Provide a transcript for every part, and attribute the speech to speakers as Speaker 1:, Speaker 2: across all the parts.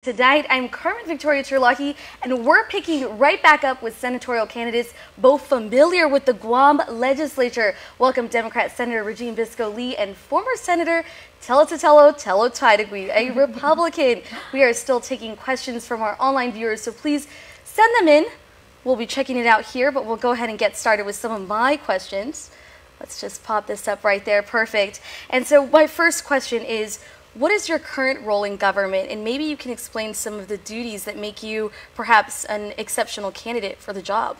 Speaker 1: Tonight, I'm Carmen Victoria Terlaki, and we're picking right back up with senatorial candidates both familiar with the Guam legislature. Welcome Democrat Senator Regine Biscoe Lee and former Senator Telo Taitague, a Republican. We are still taking questions from our online viewers, so please send them in. We'll be checking it out here, but we'll go ahead and get started with some of my questions. Let's just pop this up right there. Perfect. And so my first question is, what is your current role in government? And maybe you can explain some of the duties that make you perhaps an exceptional candidate for the job.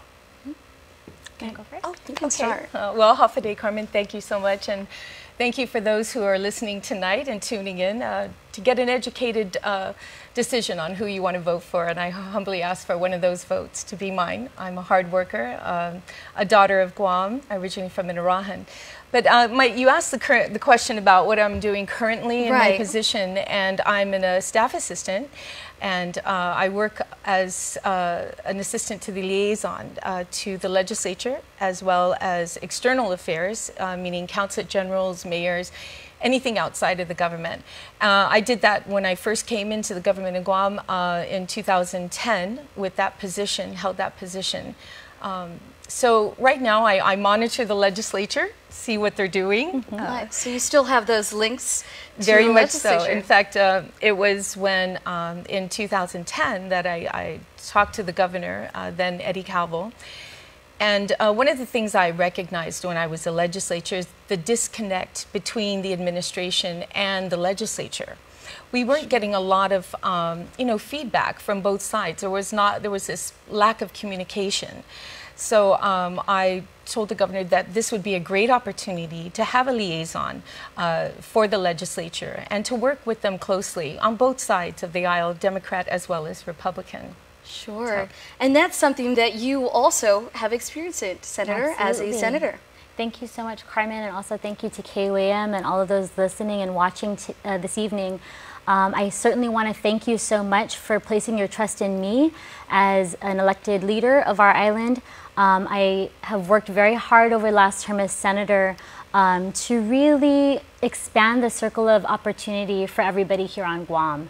Speaker 2: Can I go first?
Speaker 1: Oh, you can start.
Speaker 2: Well, Hafaday, Carmen, thank you so much. And thank you for those who are listening tonight and tuning in to get an educated decision on who you want to vote for. And I humbly ask for one of those votes to be mine. I'm a hard worker, a daughter of Guam, originally from Inarajan. But you asked the question about what I'm doing currently in my position, and I'm a staff assistant, and I work as an assistant to the liaison to the legislature, as well as external affairs, meaning consulate generals, mayors, anything outside of the government. I did that when I first came into the government in Guam in 2010 with that position, held that position. So right now I monitor the legislature, see what they're doing.
Speaker 1: So you still have those links to
Speaker 2: very
Speaker 1: the
Speaker 2: much
Speaker 1: legislature.
Speaker 2: so. In fact, it was when in 2010 that I talked to the governor, then Eddie Calvo. And one of the things I recognized when I was a legislator is the disconnect between the administration and the legislature. We weren't getting a lot of feedback from both sides. There was this lack of communication. So I told the governor that this would be a great opportunity to have a liaison for the legislature and to work with them closely on both sides of the aisle, Democrat as well as Republican.
Speaker 1: Sure. And that's something that you also have experience in, Senator,
Speaker 3: Absolutely.
Speaker 1: as a senator.
Speaker 3: Thank you so much, Carmen, and also thank you to KUAM and all of those listening and watching this evening. I certainly want to thank you so much for placing your trust in me as an elected leader of our island. I have worked very hard over the last term as senator to really expand the circle of opportunity for everybody here on Guam.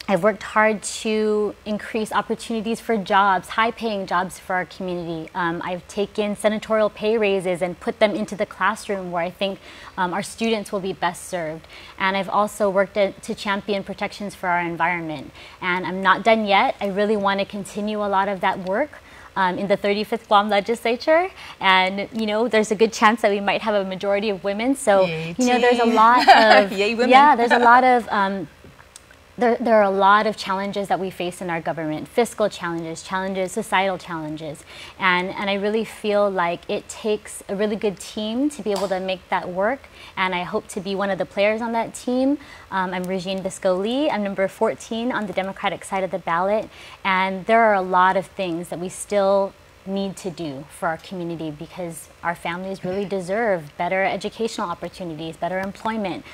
Speaker 3: I've worked hard to increase opportunities for jobs, high-paying jobs for our community. I've taken senatorial pay raises and put them into the classroom where I think our students will be best served. And I've also worked to champion protections for our environment. And I'm not done yet. I really want to continue a lot of that work in the 35th Guam legislature, and there's a good chance that we might have a majority of women. So there's a lot of
Speaker 2: Yay, women.
Speaker 3: yeah, there's a lot of there are a lot of challenges that we face in our government, fiscal challenges, societal challenges. And I really feel like it takes a really good team to be able to make that work. And I hope to be one of the players on that team. I'm Regine Biscoe Lee. I'm number 14 on the Democratic side of the ballot. And there are a lot of things that we still need to do for our community because our families really deserve better educational opportunities, better employment,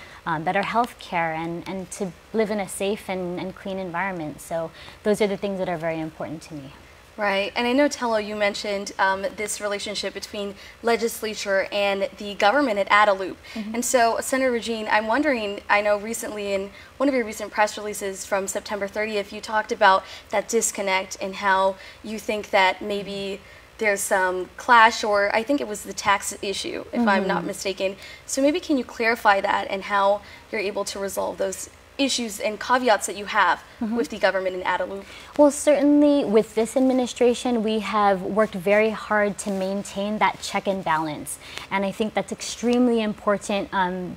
Speaker 3: better health care, and to live in a safe and clean environment. So those are the things that are very important to me.
Speaker 1: Right, and I know, Telo, you mentioned this relationship between legislature and the government at Adelup. And so, Senator Regine, I'm wondering, I know recently in one of your recent press releases from September 30th, you talked about that disconnect and how you think that maybe there's some clash, or I think it was the tax issue, if I'm not mistaken. So maybe can you clarify that and how you're able to resolve those issues and caveats that you have with the government in Adelup?
Speaker 3: Well, certainly with this administration, we have worked very hard to maintain that check and balance. And I think that's extremely important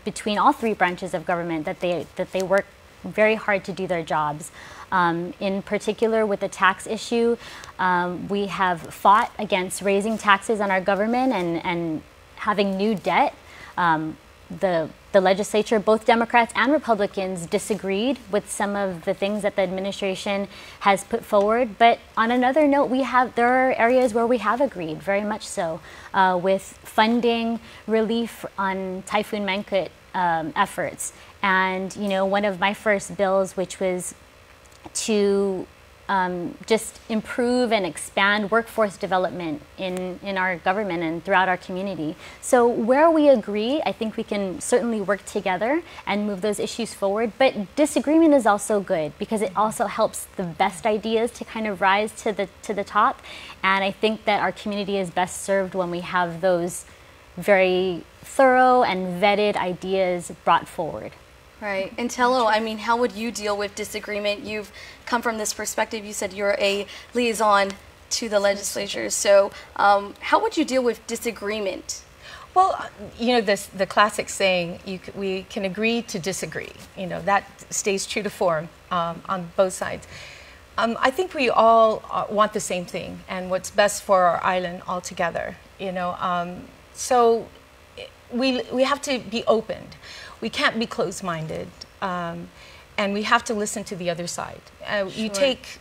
Speaker 3: between all three branches of government, that they work very hard to do their jobs. In particular, with the tax issue, we have fought against raising taxes on our government and having new debt. The legislature, both Democrats and Republicans, disagreed with some of the things that the administration has put forward. But on another note, there are areas where we have agreed, very much so, with funding relief on Typhoon Mangkhut efforts. And one of my first bills, which was to just improve and expand workforce development in our government and throughout our community. So where we agree, I think we can certainly work together and move those issues forward. But disagreement is also good because it also helps the best ideas to kind of rise to the top. And I think that our community is best served when we have those very thorough and vetted ideas brought forward.
Speaker 1: Right. And Telo, I mean, how would you deal with disagreement? You've come from this perspective. You said you're a liaison to the legislature. So how would you deal with disagreement?
Speaker 2: Well, you know, the classic saying, we can agree to disagree. You know, that stays true to form on both sides. I think we all want the same thing and what's best for our island altogether, you know. So we have to be opened. We can't be closed-minded, and we have to listen to the other side. You take,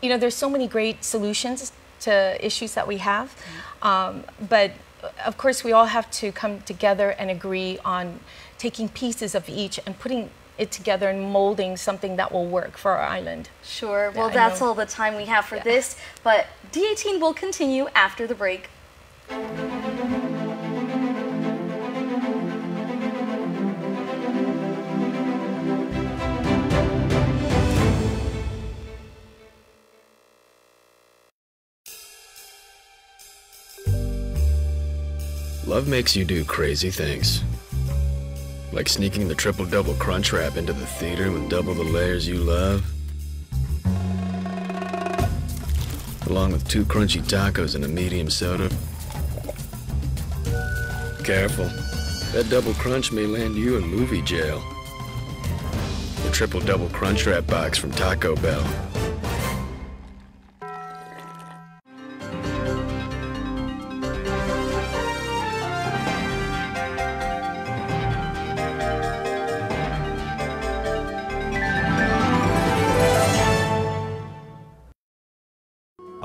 Speaker 2: you know, there's so many great solutions to issues that we have, but of course we all have to come together and agree on taking pieces of each and putting it together and molding something that will work for our island.
Speaker 1: Sure. Well, that's all the time we have for this, but D18 will continue after the break.
Speaker 4: Love makes you do crazy things. Like sneaking the triple-double crunch wrap into the theater with double the layers you love. Along with 2 crunchy tacos and a medium soda. Careful. That double crunch may land you in movie jail. The triple-double crunch wrap box from Taco Bell.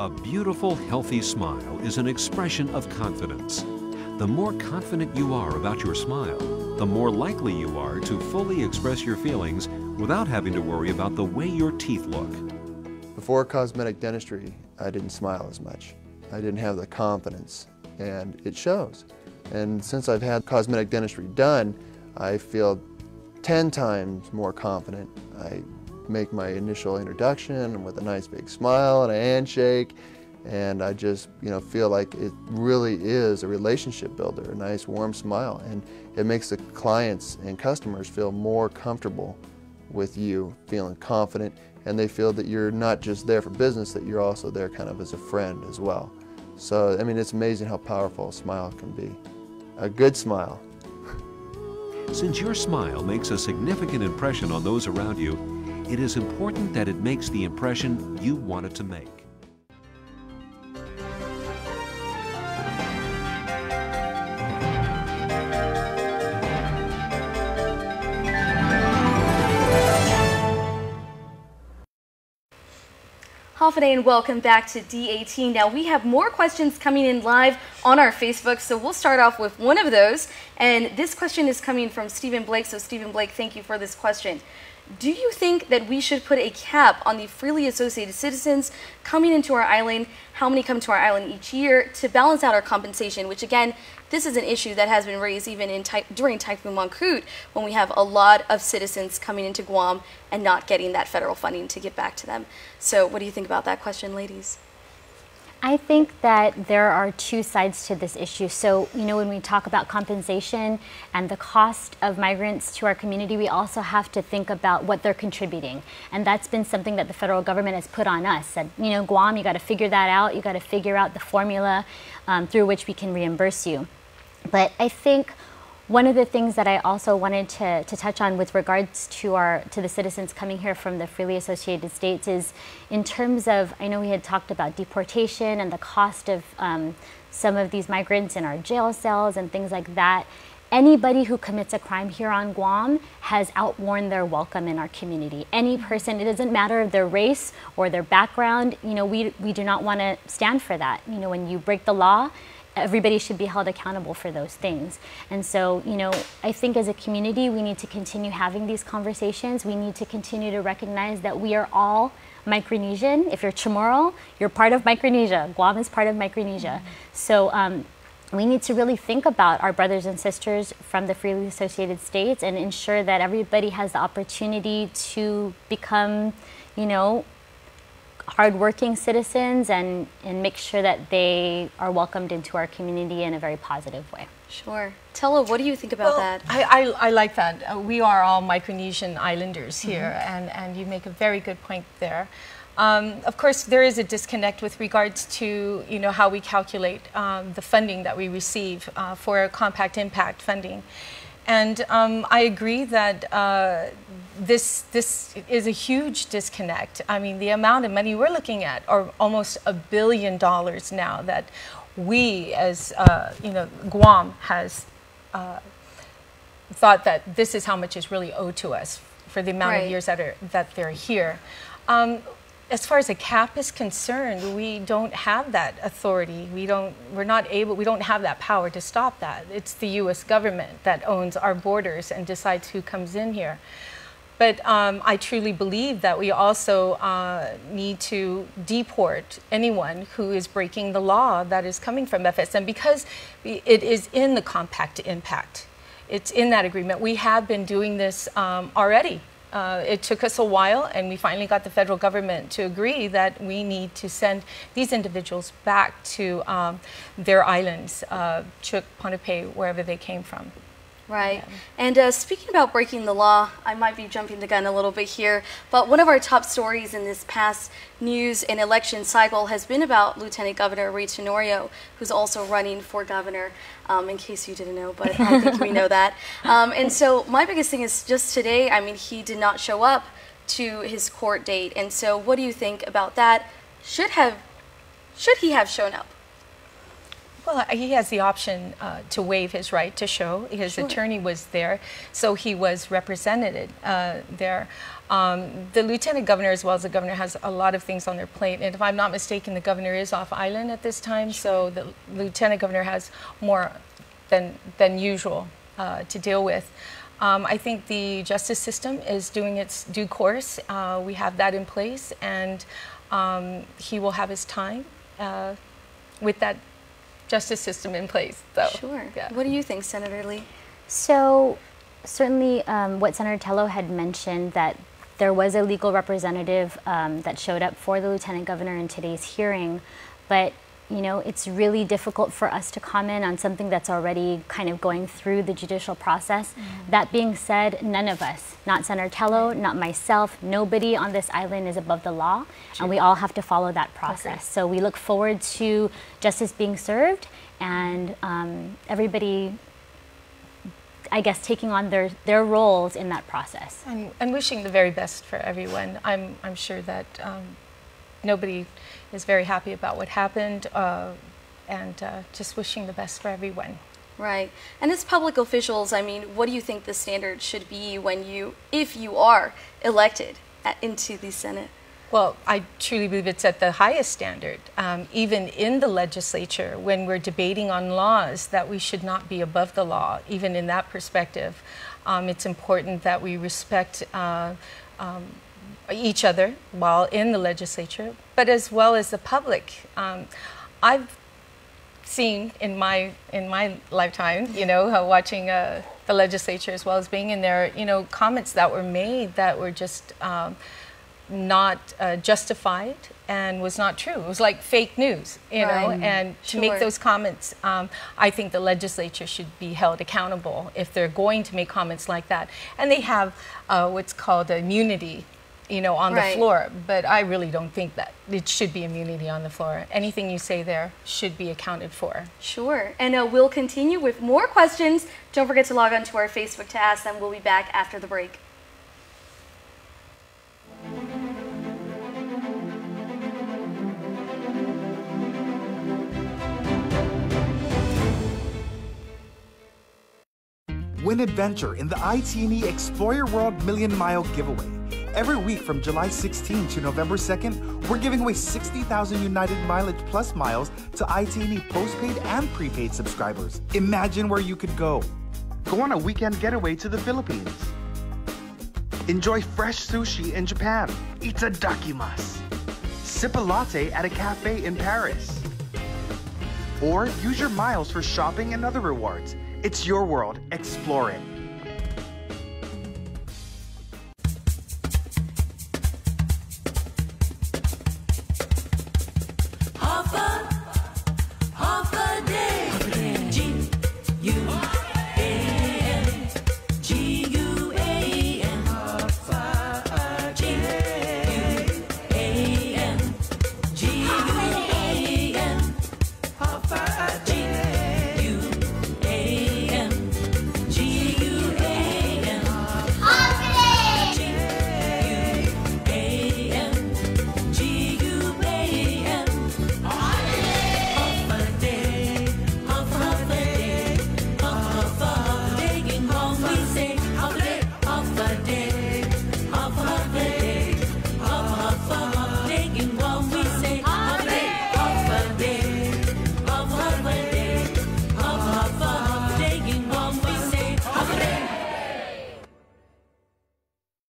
Speaker 5: A beautiful, healthy smile is an expression of confidence. The more confident you are about your smile, the more likely you are to fully express your feelings without having to worry about the way your teeth look.
Speaker 6: Before cosmetic dentistry, I didn't smile as much. I didn't have the confidence, and it shows. And since I've had cosmetic dentistry done, I feel 10 times more confident. I make my initial introduction with a nice big smile and a handshake, and I just, you know, feel like it really is a relationship builder, a nice warm smile, and it makes the clients and customers feel more comfortable with you, feeling confident, and they feel that you're not just there for business, that you're also there kind of as a friend as well. So, I mean, it's amazing how powerful a smile can be. A good smile.
Speaker 5: Since your smile makes a significant impression on those around you, it is important that it makes the impression you want it to make.
Speaker 1: Hafide, and welcome back to D18. Now we have more questions coming in live on our Facebook, so we'll start off with one of those. And this question is coming from Stephen Blake. So Stephen Blake, thank you for this question. Do you think that we should put a cap on the freely associated citizens coming into our island, how many come to our island each year, to balance out our compensation, which again, this is an issue that has been raised even during Typhoon Mangkhut, when we have a lot of citizens coming into Guam and not getting that federal funding to get back to them. So what do you think about that question, ladies?
Speaker 3: I think that there are two sides to this issue. So, you know, when we talk about compensation and the cost of migrants to our community, we also have to think about what they're contributing. And that's been something that the federal government has put on us. Said, you know, Guam, you got to figure that out. You got to figure out the formula through which we can reimburse you. But I think one of the things that I also wanted to touch on with regards to the citizens coming here from the freely associated states is in terms of, I know we had talked about deportation and the cost of some of these migrants in our jail cells and things like that. Anybody who commits a crime here on Guam has outworn their welcome in our community. Any person, it doesn't matter their race or their background, you know, we do not want to stand for that. You know, when you break the law, everybody should be held accountable for those things. And so, you know, I think as a community, we need to continue having these conversations. We need to continue to recognize that we are all Micronesian. If you're Chamorro, you're part of Micronesia. Guam is part of Micronesia. So we need to really think about our brothers and sisters from the freely associated states and ensure that everybody has the opportunity to become, you know, hardworking citizens and make sure that they are welcomed into our community in a very positive way.
Speaker 1: Sure. Telo, what do you think about that?
Speaker 2: I like that. We are all Micronesian islanders here, and you make a very good point there. Of course, there is a disconnect with regards to, you know, how we calculate the funding that we receive for compact impact funding. And I agree that this is a huge disconnect. I mean, the amount of money we're looking at are almost $1 billion now that we, as you know, Guam has thought that this is how much is really owed to us for the amount of years that they're here. As far as a cap is concerned, we don't have that authority. We don't have that power to stop that. It's the U.S. government that owns our borders and decides who comes in here. But I truly believe that we also need to deport anyone who is breaking the law that is coming from FSM, because it is in the compact impact. It's in that agreement. We have been doing this already. It took us a while, and we finally got the federal government to agree that we need to send these individuals back to their islands, Chuuk, Pohnpei, wherever they came from.
Speaker 1: Right. And speaking about breaking the law, I might be jumping the gun a little bit here, but one of our top stories in this past news and election cycle has been about Lieutenant Governor Ray Tenorio, who's also running for governor, in case you didn't know, but I think we know that. And so my biggest thing is just today, I mean, he did not show up to his court date. And so what do you think about that? Should he have shown up?
Speaker 2: Well, he has the option to waive his right to show. His attorney was there, so he was represented there. The lieutenant governor, as well as the governor, has a lot of things on their plate. And if I'm not mistaken, the governor is off island at this time, so the lieutenant governor has more than usual to deal with. I think the justice system is doing its due course. We have that in place, and he will have his time with that justice system in place. So,
Speaker 1: sure.
Speaker 2: Yeah.
Speaker 1: What do you think, Senator Lee?
Speaker 3: So certainly what Senator Telo had mentioned, that there was a legal representative that showed up for the lieutenant governor in today's hearing, but you know, it's really difficult for us to comment on something that's already kind of going through the judicial process. That being said, none of us, not Senator Telo, not myself, nobody on this island is above the law, and we all have to follow that process. So we look forward to justice being served, and everybody, I guess, taking on their roles in that process.
Speaker 2: And wishing the very best for everyone. I'm sure that nobody is very happy about what happened, and just wishing the best for everyone.
Speaker 1: Right. And as public officials, I mean, what do you think the standard should be if you are elected into the Senate?
Speaker 2: Well, I truly believe it's at the highest standard. Even in the legislature, when we're debating on laws, that we should not be above the law, even in that perspective. It's important that we respect each other while in the legislature, but as well as the public. I've seen in my lifetime, you know, watching the legislature as well as being in there, you know, comments that were made that were just not justified and was not true. It was like fake news, you know, and to make those comments, I think the legislature should be held accountable if they're going to make comments like that. And they have what's called immunity, you know, on the floor, but I really don't think that it should be immunity on the floor. Anything you say there should be accounted for.
Speaker 1: Sure, and we'll continue with more questions. Don't forget to log on to our Facebook to ask them. We'll be back after the break.
Speaker 7: Win adventure in the iTeenie Explore Your World Million Mile giveaway. Every week from July 16 to November 2nd, we're giving away 60,000 United Mileage Plus miles to IT&E postpaid and prepaid subscribers. Imagine where you could go. Go on a weekend getaway to the Philippines. Enjoy fresh sushi in Japan. Itadakimasu. Sip a latte at a cafe in Paris. Or use your miles for shopping and other rewards. It's your world. Explore it.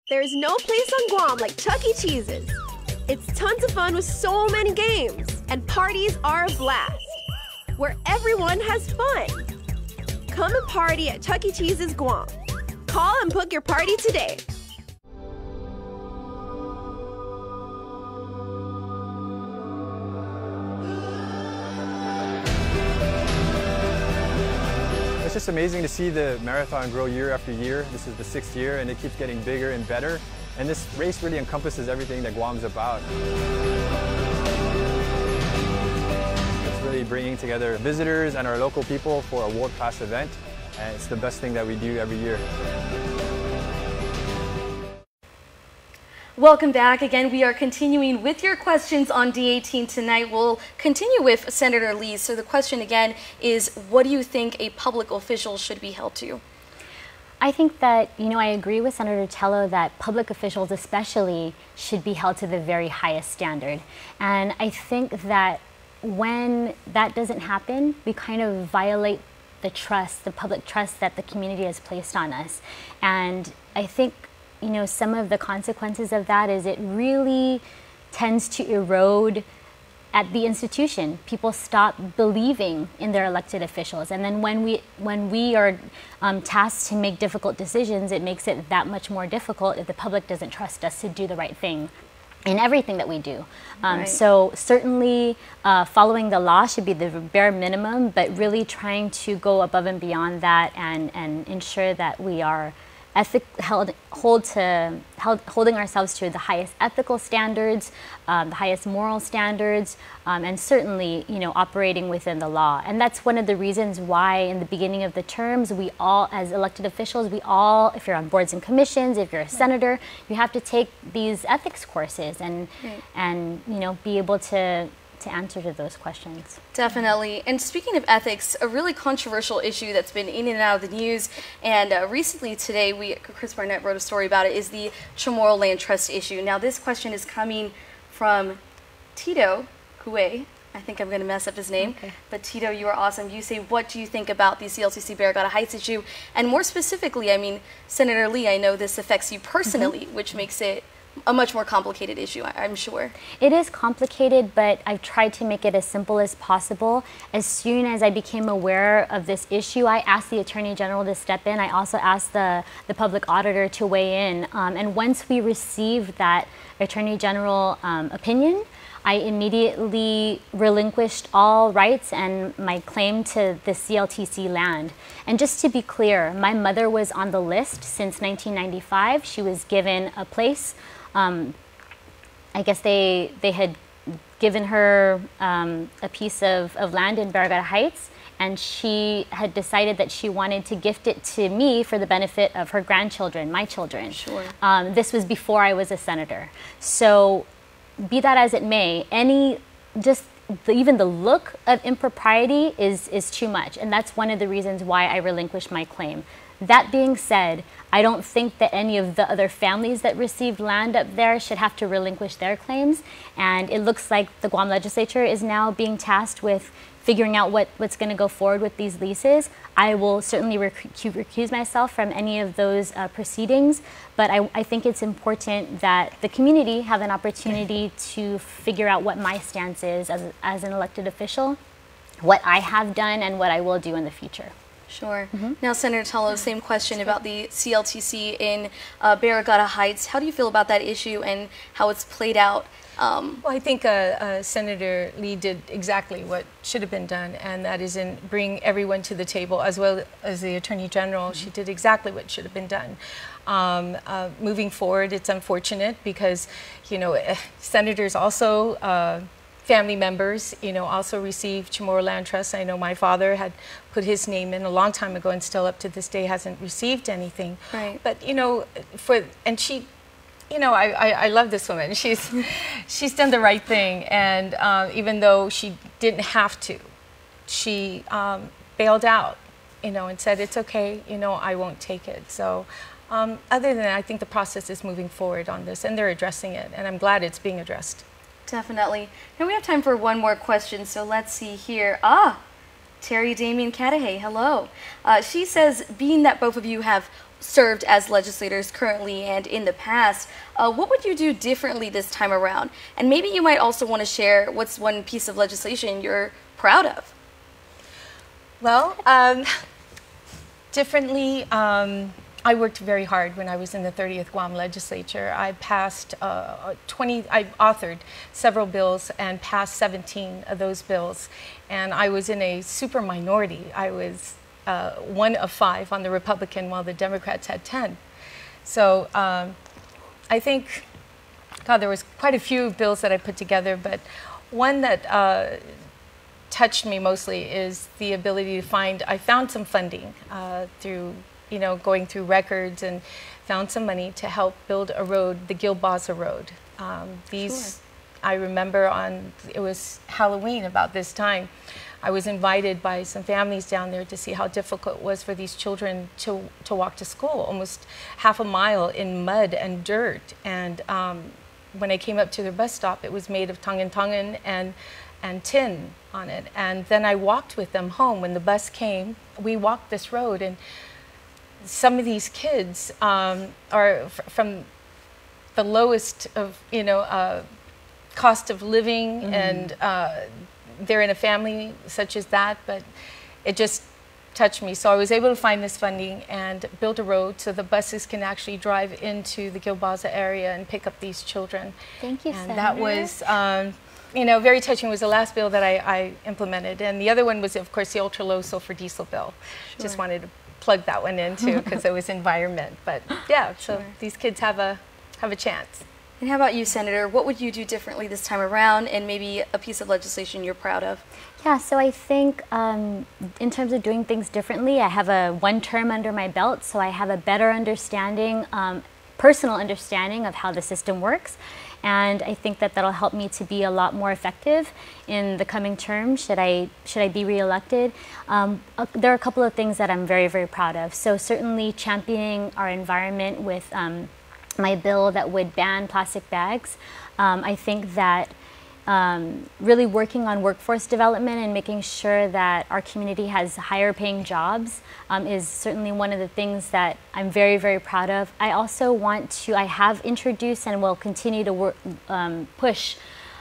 Speaker 8: There's no place on Guam like Chuck E. Cheese's. It's tons of fun with so many games, and parties are a blast, where everyone has fun. Come and party at Chuck E. Cheese's Guam. Call and book your party today.
Speaker 9: It's just amazing to see the marathon grow year after year. This is the 6th year and it keeps getting bigger and better. And this race really encompasses everything that Guam's about. It's really bringing together visitors and our local people for a world-class event. And it's the best thing that we do every year.
Speaker 1: Welcome back. Again, we are continuing with your questions on D18 Tonight. We'll continue with Senator Lee. So the question again is, what do you think a public official should be held to?
Speaker 3: I think that, I agree with Senator Telo that public officials especially should be held to the very highest standard. And I think that when that doesn't happen, we kind of violate the trust, the public trust that the community has placed on us. And I think some of the consequences of that is it really tends to erode at the institution. People stop believing in their elected officials. And then when we are tasked to make difficult decisions, it makes it that much more difficult if the public doesn't trust us to do the right thing in everything that we do.
Speaker 1: Right.
Speaker 3: So certainly following the law should be the bare minimum, but really trying to go above and beyond that and ensure that we are holding ourselves to the highest ethical standards, the highest moral standards, and certainly, operating within the law. And that's one of the reasons why in the beginning of the terms, we all, as elected officials, if you're on boards and commissions, if you're a senator, you have to take these ethics courses and be able to answer to those questions.
Speaker 1: Definitely. And speaking of ethics, a really controversial issue that's been in and out of the news, and recently today, Chris Barnett wrote a story about it, is the Chamorro Land Trust issue. Now this question is coming from Telo Taitague. I think I'm going to mess up his name, okay. But Tito, you are awesome. You say, what do you think about the CLCC Barrigada Heights issue? And more specifically, Senator Lee, I know this affects you personally, which makes it a much more complicated issue, I'm sure. It is complicated, but I've tried to make it as simple as possible. As soon as I became aware of this issue, I asked the Attorney General to step in. I also asked the public auditor to weigh in. And once we received that Attorney General opinion, I immediately relinquished all rights and my claim to the CLTC land. And just to be clear, my mother was on the list since 1995. She was given a place. I guess they had given her a piece of land in Barrigada Heights, and she had decided that she wanted to gift it to me for the benefit of her grandchildren, my children. Sure. This was before I was a senator. So be that as it may, even the look of impropriety is too much, and that's one of the reasons why I relinquished my claim.
Speaker 3: That being said, I don't think that any of the other families that received land up there should have to relinquish their claims. And it looks like the Guam legislature is now being tasked with figuring out what's going to go forward with these leases. I will certainly recuse myself from any of those proceedings, but I think it's important that the community have an opportunity to figure out what my stance is as an elected official, what I have done, and what I will do in the future.
Speaker 1: Sure. Now, Senator Telo, same question about the CLTC in Barrigada Heights. How do you feel about that issue and how it's played out?
Speaker 2: Well, I think Senator Lee did exactly what should have been done, and that is in bring everyone to the table, as well as the Attorney General. She did exactly what should have been done. Moving forward, it's unfortunate because, you know, senators also family members, you know, also received Chamorro Land Trust. I know my father had put his name in a long time ago and still up to this day hasn't received anything.
Speaker 1: Right.
Speaker 2: But, you know, and she, you know, I love this woman. She's done the right thing. And even though she didn't have to, she bailed out, you know, and said, it's okay, you know, I won't take it. So other than that, I think the process is moving forward on this and they're addressing it. And I'm glad it's being addressed.
Speaker 1: Definitely. And we have time for one more question, so let's see here. Terry Damien Cadahay, hello. She says, being that both of you have served as legislators currently and in the past, what would you do differently this time around? And maybe you might also want to share what's one piece of legislation you're proud of.
Speaker 2: Well, differently, I worked very hard when I was in the 30th Guam legislature. I passed I authored several bills and passed 17 of those bills. And I was in a super minority. I was one of 5 on the Republican while the Democrats had 10. So I think, God, there was quite a few bills that I put together, but one that touched me mostly is the ability to I found some funding through, you know, going through records and found some money to help build a road, the Gilbaza Road. I remember it was Halloween about this time. I was invited by some families down there to see how difficult it was for these children to walk to school, almost half a mile in mud and dirt. And when I came up to their bus stop, it was made of tangan and tin on it. And then I walked with them home. When the bus came, we walked this road, and some of these kids are from the lowest of, you know, cost of living, and they're in a family such as that, but it just touched me. So I was able to find this funding and build a road so the buses can actually drive into the Gilbaza area and pick up these children.
Speaker 3: Thank you,
Speaker 2: and
Speaker 3: Senator.
Speaker 2: that was, you know, very touching. It was the last bill that I implemented. And the other one was, of course, the ultra low sulfur diesel bill.
Speaker 1: Sure.
Speaker 2: Just wanted to plug that one in too, because it was environment. But yeah, so these kids have a chance.
Speaker 1: And how about you, Senator? What would you do differently this time around, and maybe a piece of legislation you're proud of?
Speaker 3: Yeah, so I think in terms of doing things differently, I have one term under my belt, so I have a better understanding, personal understanding of how the system works. And I think that that'll help me to be a lot more effective in the coming term, should I be reelected. There are a couple of things that I'm very, very proud of. So certainly championing our environment with my bill that would ban plastic bags. I think that really working on workforce development and making sure that our community has higher paying jobs is certainly one of the things that I'm very, very proud of. I also I have introduced and will continue to push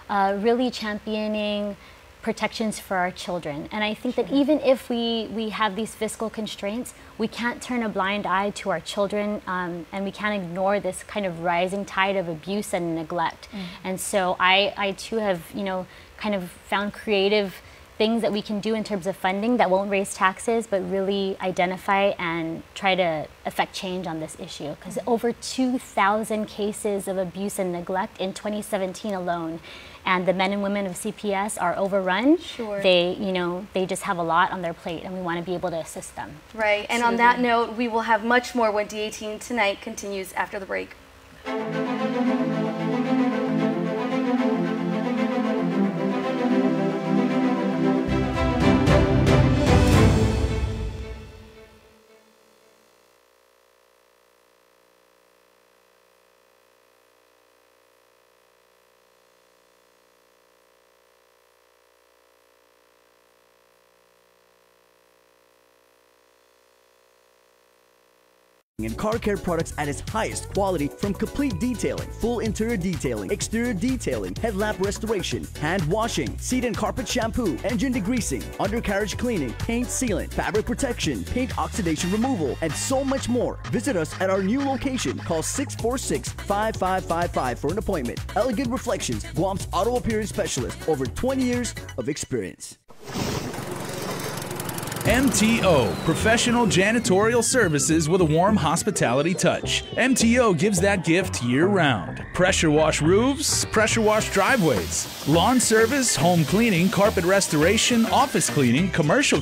Speaker 3: really championing protections for our children. And I think that even if we have these fiscal constraints, we can't turn a blind eye to our children, and we can't ignore this kind of rising tide of abuse and neglect. And so I too have, you know, kind of found creative things that we can do in terms of funding that won't raise taxes, but really identify and try to affect change on this issue. Because over 2,000 cases of abuse and neglect in 2017 alone. And the men and women of CPS are overrun.
Speaker 1: Sure.
Speaker 3: They, you know, they just have a lot on their plate, and we want to be able to assist them.
Speaker 1: Right. And on that note, we will have much more when D18 Tonight continues after the break.
Speaker 10: and car care products at its highest quality, from complete detailing, full interior detailing, exterior detailing, headlamp restoration, hand washing, seat and carpet shampoo, engine degreasing, undercarriage cleaning, paint sealant, fabric protection, paint oxidation removal, and so much more. Visit us at our new location. Call 646-5555 for an appointment. Elegant Reflections, Guam's auto appearance specialist, over 20 years of experience.
Speaker 11: MTO, professional janitorial services with a warm hospitality touch. MTO gives that gift year-round. Pressure wash roofs, pressure wash driveways, lawn service, home cleaning, carpet restoration, office cleaning, commercial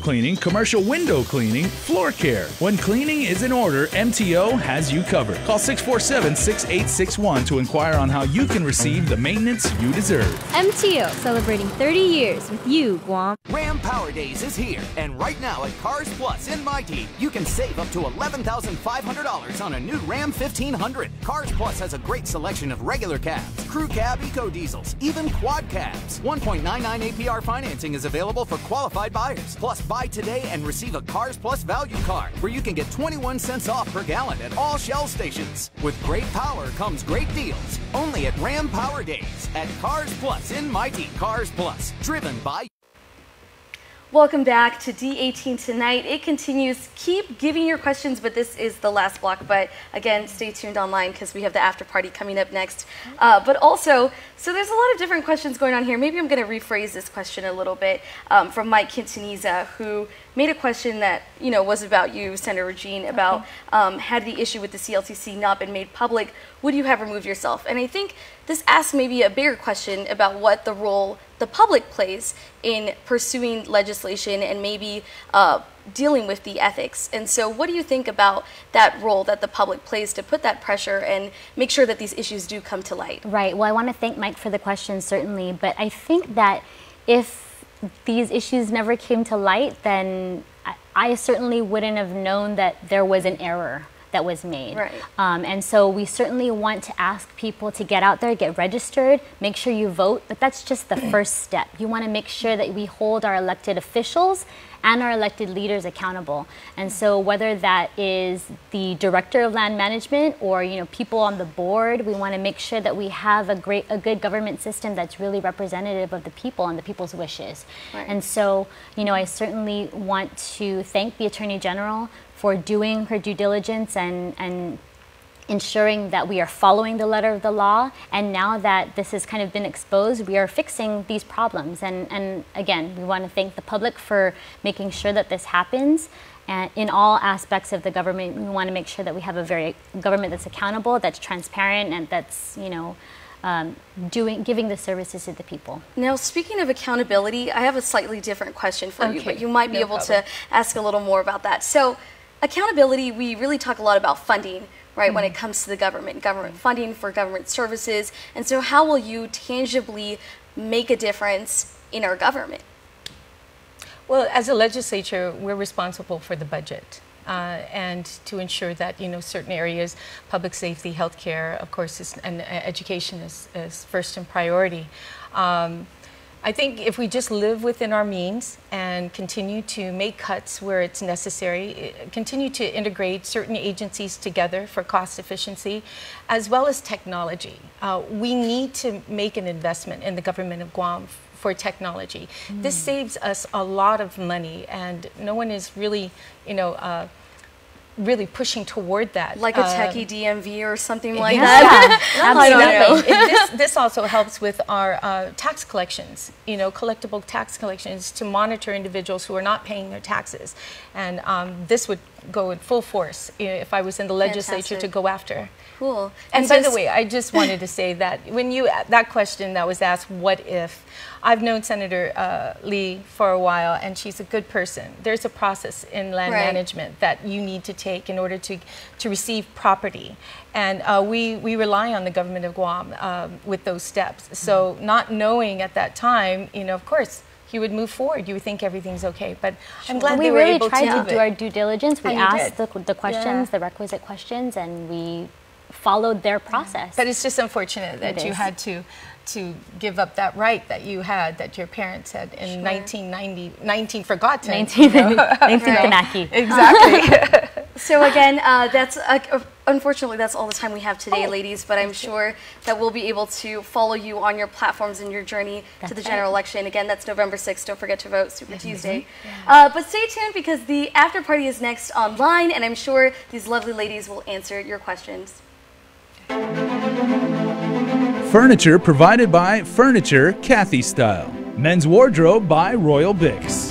Speaker 11: window cleaning, floor care. When cleaning is in order, MTO has you covered. Call 647-6861 to inquire on how you can receive the maintenance you deserve.
Speaker 12: MTO, celebrating 30 years with you, Guam.
Speaker 13: Ram Power Days is here, and right now at Cars Plus in Mighty, you can save up to $11,500 on a new Ram 1500. Cars Plus has a great selection of regular cabs, crew cab eco diesels, even quad cabs. 1.99 APR financing is available for qualified buyers. Plus, buy today and receive a Cars Plus value card, where you can get 21 cents off per gallon at all Shell stations. With great power comes great deals. Only at Ram Power Days at Cars Plus in Mighty. Cars Plus, driven by.
Speaker 1: Welcome back to D18 Tonight. It continues. Keep giving your questions, but this is the last block. But again, stay tuned online because we have the after party coming up next. But also, so there's a lot of different questions going on here. Maybe I'm going to rephrase this question a little bit from Mike Quintaniza, who made a question that was about you, Senator Regine, about had the issue with the CLTC not been made public, would you have removed yourself? And I think this asks maybe a bigger question about what the role the public plays in pursuing legislation and maybe dealing with the ethics. And so what do you think about that role that the public plays to put that pressure and make sure that these issues do come to light?
Speaker 3: Right. Well, I want to thank Mike for the question, certainly. But I think that if these issues never came to light, then I certainly wouldn't have known that there was an error that was made.
Speaker 1: Right.
Speaker 3: And so we certainly want to ask people to get out there, get registered, make sure you vote, but that's just the first step. You want to make sure that we hold our elected officials and our elected leaders accountable. And so whether that is the director of land management or people on the board, we want to make sure that we have a good government system that's really representative of the people and the people's wishes.
Speaker 1: Right.
Speaker 3: And so I certainly want to thank the Attorney General for doing her due diligence and ensuring that we are following the letter of the law. And now that this has kind of been exposed, we are fixing these problems. And again, we want to thank the public for making sure that this happens. And in all aspects of the government, we want to make sure that we have a government that's accountable, that's transparent, and that's, giving the services to the people.
Speaker 1: Now, speaking of accountability, I have a slightly different question for you, but you might be able to ask a little more about that. So accountability, we really talk a lot about funding, right, when it comes to the government funding for government services. And so how will you tangibly make a difference in our government?
Speaker 2: Well, as a legislature, we're responsible for the budget. And to ensure that certain areas, public safety, healthcare, of course, and education is first in priority. I think if we just live within our means and continue to make cuts where it's necessary, continue to integrate certain agencies together for cost efficiency, as well as technology, we need to make an investment in the government of Guam for technology. This saves us a lot of money, and no one is really, really pushing toward that.
Speaker 1: Like a techie DMV or something like that?
Speaker 2: Absolutely. This also helps with our tax collections, collectible tax collections, to monitor individuals who are not paying their taxes. And this would go in full force if I was in the legislature to go after.
Speaker 1: Cool.
Speaker 2: And by the way, I just wanted to say that when that question that was asked, what if? I've known Senator Lee for a while, and she's a good person. There's a process in land management that you need to take in order to receive property. And we rely on the government of Guam with those steps. So not knowing at that time, of course, you would move forward. You would think everything's okay. But I'm glad they were able to do it.
Speaker 3: We really tried to do our due diligence. We asked the questions, the requisite questions, and we followed their process.
Speaker 2: But it's just unfortunate that you had to give up that right that you had, that your parents had in 1990, 19 forgotten.
Speaker 3: 19 Pinaki.
Speaker 2: Exactly.
Speaker 1: So again, that's unfortunately that's all the time we have today, ladies. But I'm sure that we'll be able to follow you on your platforms and your journey to the general election. Again, that's November 6th. Don't forget to vote, Super Tuesday. But stay tuned because the after party is next online, and I'm sure these lovely ladies will answer your questions.
Speaker 11: Furniture provided by Furniture Kathy Style. Men's wardrobe by Royal Bix.